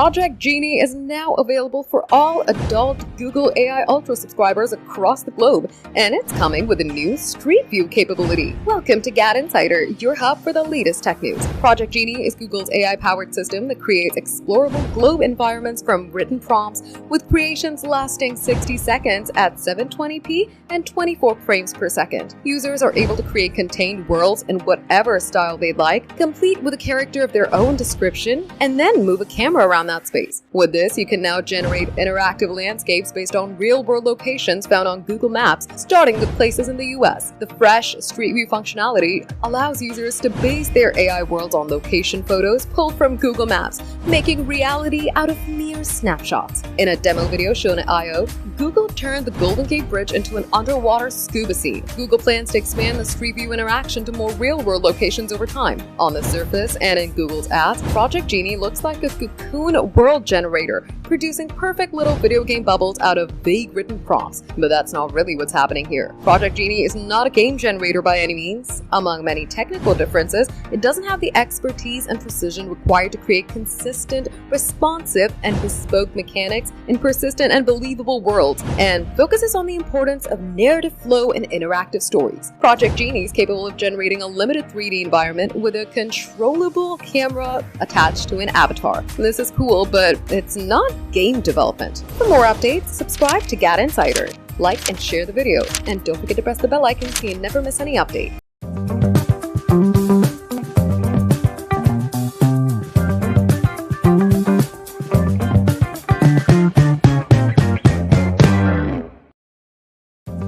Project Genie is now available for all adult Google AI Ultra subscribers across the globe, and it's coming with a new Street View capability. Welcome to GadInsider, your hub for the latest tech news. Project Genie is Google's AI-powered system that creates explorable globe environments from written prompts, with creations lasting 60 seconds at 720p and 24 frames per second. Users are able to create contained worlds in whatever style they'd like, complete with a character of their own description, and then move a camera around that space. With this, you can now generate interactive landscapes based on real-world locations found on Google Maps, starting with places in the US. The fresh Street View functionality allows users to base their AI worlds on location photos pulled from Google Maps, making reality out of mere snapshots. In a demo video shown at I/O, Google turned the Golden Gate Bridge into an underwater scuba scene. Google plans to expand the Street View interaction to more real-world locations over time. On the surface and in Google's ads, Project Genie looks like a cocoon world generator, producing perfect little video game bubbles out of vague written prompts. But that's not really what's happening here. Project Genie is not a game generator by any means. Among many technical differences, it doesn't have the expertise and precision required to create consistent, responsive, and bespoke mechanics in persistent and believable worlds, and focuses on the importance of narrative flow and interactive stories. Project Genie is capable of generating a limited 3D environment with a controllable camera attached to an avatar. This is cool, but it's not game development. For more updates, subscribe to GadInsider, like and share the video, and don't forget to press the bell icon so you never miss any update.